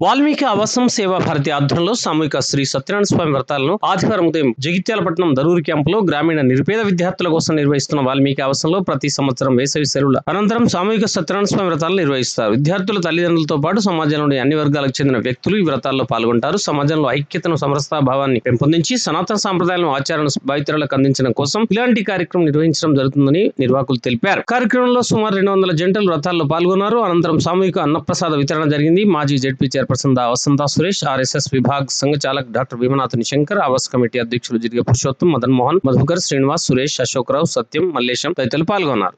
వాల్మీకి ఆవాసం సేవా భారతి ఆధ్వర్యంలో సామూహిక శ్రీ సత్యనారాయణ స్వామి వ్రతాలను ఆదివారం ఉదయం జగిత్యాలపట్నం దరూరి క్యాంపులో గ్రామీణ నిరుపేద విద్యార్థుల కోసం నిర్వహిస్తున్న వాల్మీకి ఆవాసంలో ప్రతి సంవత్సరం వేసవి సెలవుల అనంతరం సామూహిక సత్యనారాయణ స్వామి వ్రతాలను నిర్వహిస్తారు. విద్యార్థుల తల్లిదండ్రులతో పాటు సమాజంలోని అన్ని వర్గాలకు చెందిన వ్యక్తులు ఈ వ్రతాల్లో పాల్గొంటారు. సమాజంలో ఐక్యతను, సమరసతాభావాన్ని పెంపొందించి సనాతన సాంప్రదాయాలను, ఆచారాలను భావితరాలకు అందించడం కోసం ఇలాంటి కార్యక్రమం నిర్వహించడం జరుగుతుందని నిర్వాహకులు తెలిపారు. కార్యక్రమంలో సుమారు 200 జంటలు వ్రతాల్లో పాల్గొన్నారు. అనంతరం సామూహిక అన్నప్రసాద వితరణ జరిగింది. మాజీ జెడ్పీ చైర్పర్సన్ వసంత సురేష్, ఆర్ఎస్ఎస్ విభాగ్ సంఘ చాలక్ డాక్టర్ భీమనాథుని శంకర్, ఆవాస్ కమిటీ అధ్యక్షులు జిర్గ పురుషోత్తం, మదన్ మోహన్, మధుకర్, శ్రీనివాస్, సురేష్, అశోక్రావు, సత్యం, మల్లేశం తదితరులు పాల్గొన్నారు.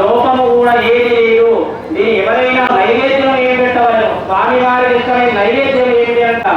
లోపము కూడా ఏది లేదు. దీని ఎవరైనా నైవేద్యం ఏం పెట్టవాలి, స్వామివారికి ఇష్టమైన నైవేద్యం ఏమిటి అంట.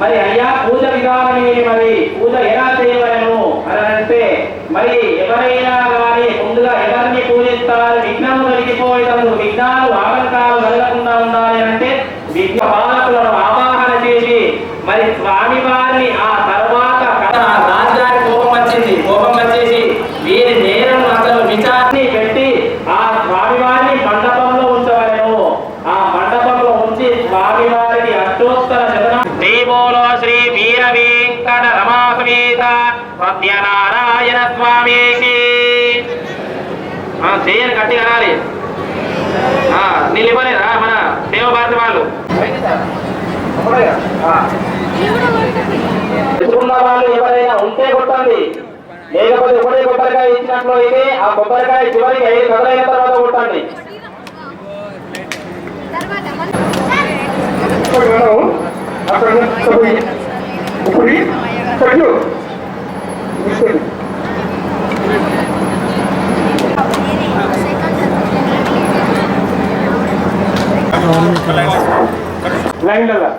మరి అయ్యా పూజ విధానం ఏమి, మరి పూజ ఎలా చేయవలను అని అంటే, మరి ఎవరైనా కానీ ముందుగా ఎవరిని పూజిస్తారు, విఘ్నము తొలగిపోయేటప్పుడు విఘ్నాలు ఆటంకాలు కలగకుండా ఉండాలి అంటే విఘ్నపాలకులను ఆవాహన చేసి మరి స్వామివారిని ఆ తర్వాత రాజ్యానికి కోపం వచ్చేసి వీరి నేరం అసలు విచారణ పెట్టి ఆ స్వామివారిని మండపంలో ఉంచవలను. ఆ మండపంలో ఉంచి స్వామివారికి అష్టోత్తర శతనామో శ్రీ వీర వెంకట రమా సమేత సత్యనారాయణ స్వామికి చేయని గట్టి కనాలి. నీళ్ళు ఇవ్వలేదా మన సేవ భారతి వాళ్ళు? వాళ్ళు ఎవరైనా ఉంటే కొట్టండి, లేకపోతే ఒకటే కొబ్బరికాయ ఇచ్చినట్లు అయితే ఆ కొబ్బరికాయ చివరికి 5 కదలైన తర్వాత కొట్టండి. లైన్లలో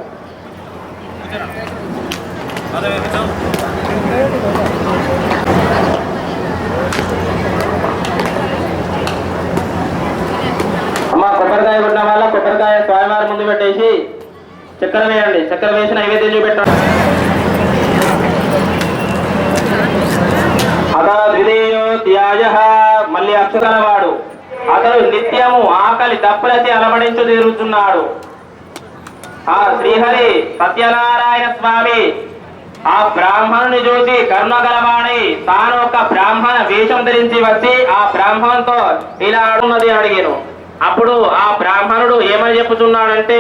అమ్మా కొబ్బరికాయ కొట్టిన వల్ల కొబ్బరికాయ స్వామివారి ముందు పెట్టేసి చక్కెర వేయండి. చక్కెర వేసి నైవేద్యం చూపెట్టండి. అత ద్వితీయో త్యాజ మళ్ళీ అక్షరవాడు అతడు నిత్యము ఆకలి దప్పులసి అలమడించు తిరుగుతున్నాడు. ఆ శ్రీహరి సత్యనారాయణ స్వామి ఆ బ్రాహ్మణుని చూసి కరుణగలవాణి తాను ఒక బ్రాహ్మణ వేషం ధరించి వచ్చి ఆ బ్రాహ్మణుతో ఇలా అడుగున్నది అడిగాను. అప్పుడు ఆ బ్రాహ్మణుడు ఏమని చెప్పుతున్నాడంటే,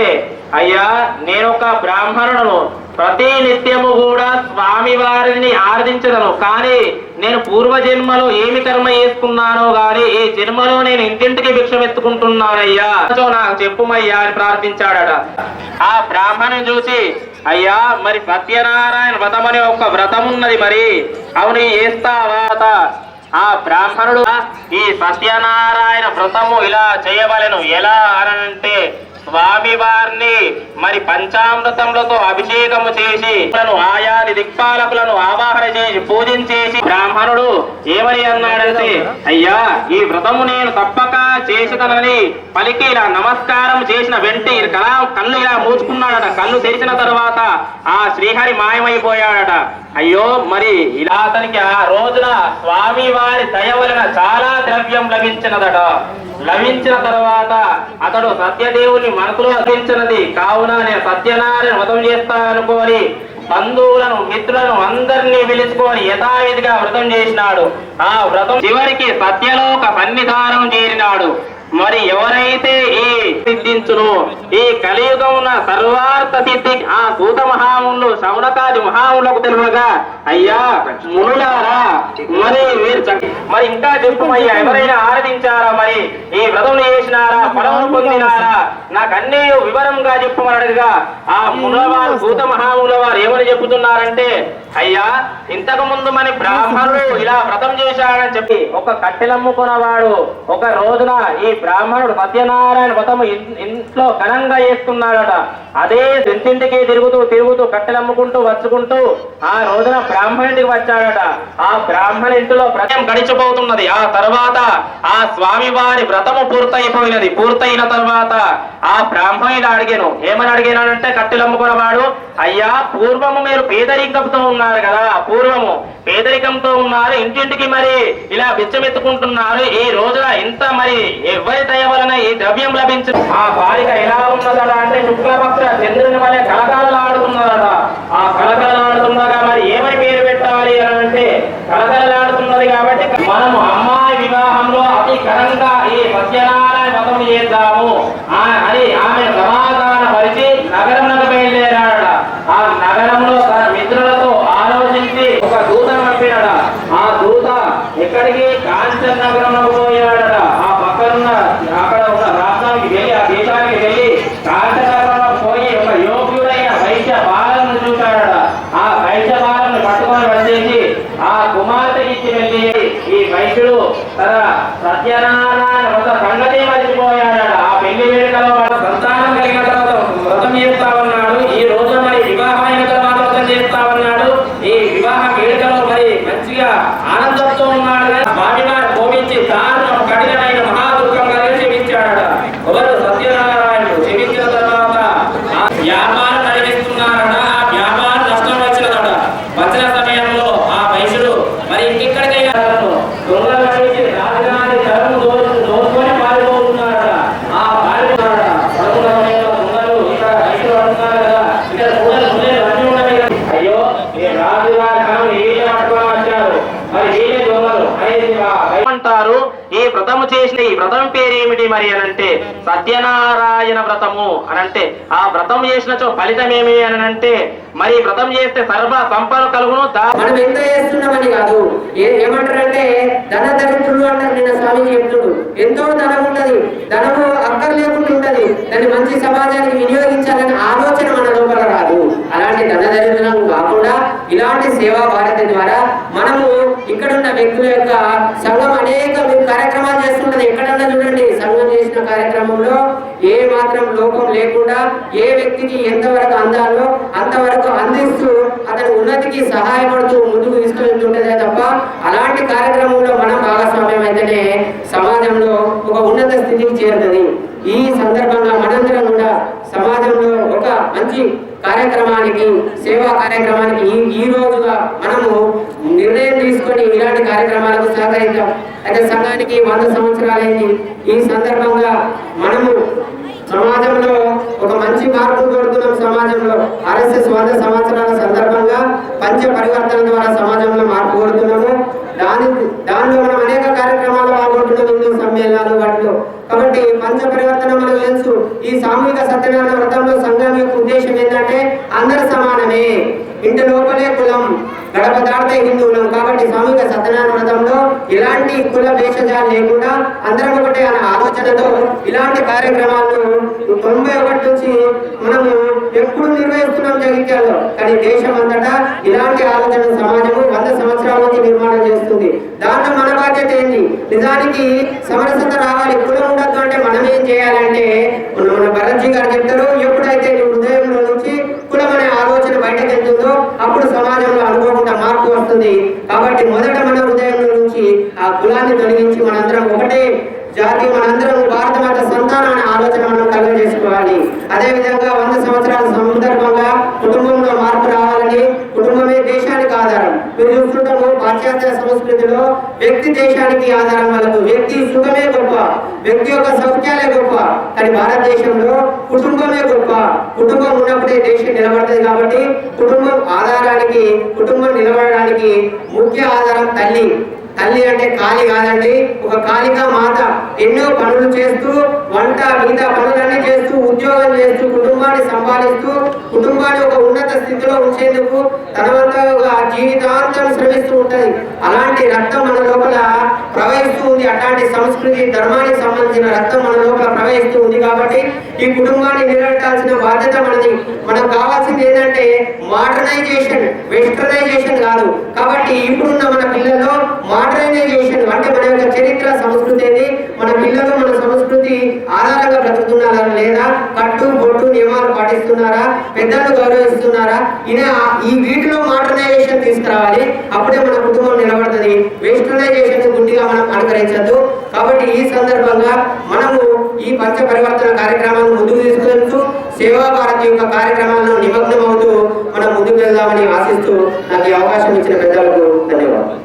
అయ్యా నేను ఒక బ్రాహ్మణులను ప్రతి నిత్యము కూడా స్వామి వారిని ఆరాధించదను. కానీ నేను పూర్వజన్మలో ఏమి కర్మ చేసుకున్నానో గాని ఈ జన్మలో నేను ఇంటింటికి భిక్షం ఎత్తుకుంటున్నానయ్యా, నాకు చెప్పుమయ్యా అని ప్రార్థించాడట. ఆ బ్రాహ్మణుని చూసి, అయ్యా మరి సత్యనారాయణ వ్రతం అనే ఒక వ్రతం ఉన్నది, మరి అవును చేస్తావా? ఆ బ్రాహ్మణుడు ఈ సత్యనారాయణ వ్రతము ఇలా చేయవలెను. ఎలా అనంటే స్వామి వారిని మరి పంచామృతములతో అభిషేకము చేసి ఆయాది దిక్పాలకులను ఆవాహన చేసి పూజించేసి బ్రాహ్మణుడు ఏమని అన్నాడంటే, అయ్యా ఈ వ్రతము నేను తప్పక చేసిదనని పలికి ఇలా నమస్కారం చేసిన వెంటనే కళ్ళు ఇలా మూసుకున్నాడట. కళ్ళు తెరిచిన తర్వాత ఆ శ్రీహరి మాయమైపోయాడట. అయ్యో మరి ఇలా అతనికి ఆ రోజున స్వామి వారి దయ వలన చాలా ద్రవ్యం లభించినదట. లభించిన తర్వాత అతడు సత్యదేవుని మనసులో లభించినది కావున నేను సత్యనారాయణ వ్రతం చేస్తా అనుకోని బంధువులను మిత్రులను అందరినీ పిలుచుకొని యథావిధిగా వ్రతం చేసినాడు. ఆ వ్రతం చివరికి సత్యలోక సన్నిధానం చేరినాడు. మరి ఎవరైతే ఈ సిద్ధించును ఈ కలియుగమున సర్వార్థ సిద్ధి ఆ సూత మహాములు శౌనకాది మహాములకు తెలువగా, అయ్యా మునులారా మరి మరి ఇంకా చెప్పుమయ్యా, ఎవరైనా ఆరాధించారా, మరి ఈ వ్రతం చేసినారా, ఫలమును పొందినారా, నాకు అన్ని వివరంగా చెప్పుమనడుగా ఆ మునులవారు సూత మహాముల వారు ఏమని చెప్పుతున్నారంటే, అయ్యా ఇంతకు ముందు మన బ్రాహ్మణుడు ఇలా వ్రతం చేశాడని చెప్పి ఒక కట్టెలమ్ముకున్నవాడు ఒక రోజున ఈ బ్రాహ్మణుడు సత్యనారాయణ వ్రతము ఇంట్లో ఘనంగా చేసుకున్నాడట. అదే ఇంటింటికి తిరుగుతూ కట్టెలమ్ముకుంటూ వచ్చుకుంటూ ఆ రోజున బ్రాహ్మణుడికి వచ్చాడట. ఆ బ్రాహ్మణ ఇంటిలో వ్రతం గడిచిపోతున్నది. ఆ తర్వాత ఆ స్వామి వారి వ్రతము పూర్తయిపోయినది. పూర్తయిన తర్వాత ఆ బ్రాహ్మణుడు అడిగాను. ఏమని అడిగానంటే, కట్టెలమ్ముకున్నవాడు, అయ్యా పూర్వము మీరు పేదరికంతో ఉన్నారు కదా, పూర్వము పేదరికంతో ఉన్నారు, ఇంటింటికి మరి ఇలా బిచ్చమెత్తుకుంటున్నారు. ఈ రోజున ఇంత మరి ఎవరి దయ వలన ఈ ద్రవ్యం లభించు. ఆ బాలిక ఎలా ఉన్నదట అంటే శుక్లపక్ష చంద్రుని వలె కలకలలాడుతున్నదట. ఆ కలకలలాడుతుండగా మరి ఏమని పేరు పెట్టాలి అని అంటే, కలకలలాడుతున్నది కాబట్టి మనము అమ్మాయి వివాహంలో అతి ఘనంగా ఈ సత్యనారాయణ వ్రతం చేద్దాము అని ఆమె సమాధాన పరిచి నగరంలో బయలుదేరాడట. ఆ నగరంలో తన మిత్రులతో ఆలోచించి ఒక దూతను పంపినాడ. ఆ దూత ఎక్కడికి కాంచన నగరంలో పోయాడట. ఆ పక్కనున్న అక్కడ ఉన్న రాష్ట్రానికి వెళ్ళి ఆ దేశానికి వెళ్ళి కాంచన నగరంలో పోయి ఒక యోగ్యుడైన వైశ్య బాలను చూశాడట. ఆ వైశ్య బాలను పట్టుకొని వచ్చేసి ఆ కుమార్తెకి ఇచ్చి వెళ్ళి ఈ వైశ్యుడు తన సత్యనారాయణ వ్రత సంగతి మర్చిపోయాడట. ఆ పెళ్లి వేడుకలో సంతానం కలిగిన తర్వాత వ్రతం చేస్తా ఉన్నాడు. ఈ రోజు మరి వివాహమైన తర్వాత వ్రతం చేస్తా ఉన్నాడు. ఈ వివాహ వేడుకలో మరి మంచిగా ఆనందంతో ఉన్నాడు. స్వామివారు కోపించి తాను కఠినమైన మహాదుఃఖం కలిగి క్షమించాడట. ఎవరు? సత్యనారాయణుడు. క్షమించిన తర్వాత ఆ వ్యాపారం నడిపిస్తున్నారట. ఆ వ్యాపారం నష్టం వచ్చినదట. వచ్చిన సమయంలో ఆ వైశ్యుడు మరి ఇంకెక్కడికైనా దొంగలు నడిచి రాజధాని ధరము దోచుకొని పారిపోతున్నారట. ఆ పారిపోతున్నారట. పడుకున్న సమయంలో దొంగలు ఇక్కడ వైశ్యుడు పడుతున్నారు కదా, ఇక్కడ చూడలు అన్నీ ఉన్నవి కదా. అయ్యో ఈ రాజుగారి ధనం వీళ్ళే పట్టుకొని వచ్చారు, మరి వీళ్ళే దొంగలు అనేది అంటారు. ఈ వ్రతము చేసిన ఈ వ్రతం పేరేమిటి మరి అనంటే సత్యనారాయణ వ్రతము అనంటే, ఆ వ్రతం చేసినచో ఫలితం ఏమి అనంటే, మరి వ్రతం చేస్తే సర్వ సంపద కలుగును. మనం ఎంత చేస్తున్నామని కాదు, ఏమంటారంటే ధన దరిద్రులు అంటారు. నిన్న స్వామికి చెప్తుడు, ఎంతో ధనం ఉంటది, ధనము అక్కర్ లేకుండా ఉంటది, దాన్ని మంచి సమాజానికి వినియోగించాలనే ఆలోచన మన లోపల రాదు. అలాంటి ధన దరిద్రులను కాకుండా ఇలాంటి సేవా భారతి ద్వారా మనము ఇక్కడున్న వ్యక్తుల యొక్క సంఘం అనేక కార్యక్రమాలు చేస్తుంటది. ఎక్కడన్నా చూడండి సంఘం చేసిన కార్యక్రమంలో ఏ మాత్రం లోపం లేకుండా ఏ వ్యక్తికి ఎంతవరకు అందాలో అంతవరకు అందిస్తూ అతని ఉన్నతికి సహాయపడుతూ ముందుకు తీసుకెళ్తుంటదే తప్ప అలాంటి కార్యక్రమంలో మనం భాగస్వామ్యం అయితేనే సమాజంలో ఒక ఉన్నత స్థితికి చేరుతుంది. ఈ సందర్భంగా మనందరం కూడా సమాజంలో ఒక మంచి కార్యక్రమానికి సేవా కార్యక్రమానికి ఈ రోజుగా మనము నిర్ణయం తీసుకొని ఇలాంటి కార్యక్రమాలకు సహకరిద్దాం. అయితే సంఘానికి 100 సంవత్సరాలైంది. ఈ సందర్భంగా మనము సమాజంలో ఒక మంచి మార్పు కోరుతున్నాం. సమాజంలో RSS 100 సంవత్సరాల సందర్భంగా పంచ పరివర్తన ద్వారా సమాజంలో మార్పు కోరుతున్నాము. దానిలో మనం అనేక కార్యక్రమాలు పాల్గొంటున్నాం, హిందూ సమ్మేళనాలు వాటిలో. కాబట్టి పంచ పరివర్తన మనకు తెలుసు. ఈ సామూహిక సత్యనారాయణ వ్రతంలో సంఘం యొక్క ఉద్దేశం ఏంటంటే అందరు సమానమే, ఇంటి లోపలే కులం, గడప దాడితే హిందువులం. కాబట్టి సామూహిక సత్యనారాయణ వ్రతంలో ఎలాంటి కుల భేషజాలు లేకుండా అందరం ఒకటే అనే ఆలోచనతో ఇలాంటి కార్యక్రమాలను 91 నుంచి మనము ఎప్పుడు నిర్వహిస్తున్నాం జగిత్యాలలో. కానీ దేశం అంతటా ఇలాంటి ఆలోచన సమాజము 100 సంవత్సరాల నుంచి నిర్మాణం చేస్తుంది. దాంట్లో మన బాధ్యత ఏంటి? నిజానికి సమరసత రావాలి, కులం ఉండద్దు అంటే మనం ఏం చేయాలంటే మన భరత్జీ గారు చెప్తారు, ఎప్పుడైతే నీ హృదయంలో నుంచి కులం అనే ఆలోచన బయటకు వెళ్తుందో అప్పుడు సమాజంలో అనుకోకుండా మార్పు వస్తుంది. కాబట్టి మొదట మన హృదయంలో నుంచి ఆ కులాన్ని తొలగించి మనందరం ఒకటే జాతి, మనందరం భారత మాత సంతానం అనే ఆలోచన మనం కలుగజేసుకోవాలి. అదేవిధంగా 100 సంవత్సరాల సందర్భంగా కుటుంబంలో మార్పు రావాలని, కుటుంబమే దేశానికి ఆధారం. మీరు చూస్తుంటాము పాశ్చాత్య సంస్కృతిలో వ్యక్తి దేశానికి ఆధారం వాళ్ళకు, వ్యక్తి సుఖమే గొప్ప, వ్యక్తి యొక్క సౌఖ్యాలే గొప్ప. కానీ భారతదేశంలో కుటుంబమే గొప్ప. కుటుంబం ఉన్నప్పుడే దేశం నిలబడుతుంది. కాబట్టి కుటుంబం ఆధారానికి, కుటుంబం నిలబడడానికి ముఖ్య ఆధారం తల్లి. తల్లి అంటే ఖాళీ కాదండి, ఒక కాళికా మాత. ఎన్నో పనులు చేస్తూ, వంట మిగతా పనులన్నీ చేస్తూ, ఉద్యోగం చేస్తూ, కుటుంబాన్ని సంపాదిస్తూ, కుటుంబాన్ని ఒక ఉన్నత స్థితిలో ఉంచేందుకు తన వంతుగా జీవితాంతం శ్రమిస్తూ ఉంటది. అలాంటి రక్తం మన లోపల ప్రవహిస్తూ ఉంది. అట్లాంటి సంస్కృతి ధర్మానికి సంబంధించిన రక్తం మన లోపల ప్రవహిస్తూ ఉంది. కాబట్టి ఈ కుటుంబాన్ని నిలబెట్టాల్సిన బాధ్యత మనది. మనకు కావాల్సింది ఏంటంటే మోడర్నైజేషన్, వెస్టర్నైజేషన్ కాదు. కాబట్టి ఇప్పుడున్న మన పిల్లలు మోడర్నైజేషన్ అంటే మన యొక్క చరిత్ర, సంస్కృతి ఏంది, మన పిల్లలు మన సంస్కృతి ఆధారంగా బ్రతుకుతున్నారా లేదా, కట్టు బొట్టు నియమాలు పాటిస్తున్నారా, పెద్దలను గౌరవిస్తున్నారా, ఈ వీటిలో మోడర్నైజేషన్ తీసుకురావాలి. అప్పుడే మన కుటుంబం నిలబడుతుంది. వెస్టర్నైజేషన్ గుడ్డిగా మనం అనుకరించద్దు. కాబట్టి ఈ సందర్భంగా మనము ఈ పంచ పరివర్తన కార్యక్రమాలను ముందుకు తీసుకెళ్తూ సేవా భారతి యొక్క కార్యక్రమాలను నిమగ్నం అవుతూ మనం ముందుకు వెళ్దామని ఆశిస్తూ నాకు ఈ అవకాశం ఇచ్చిన పెద్దలకు ధన్యవాదాలు.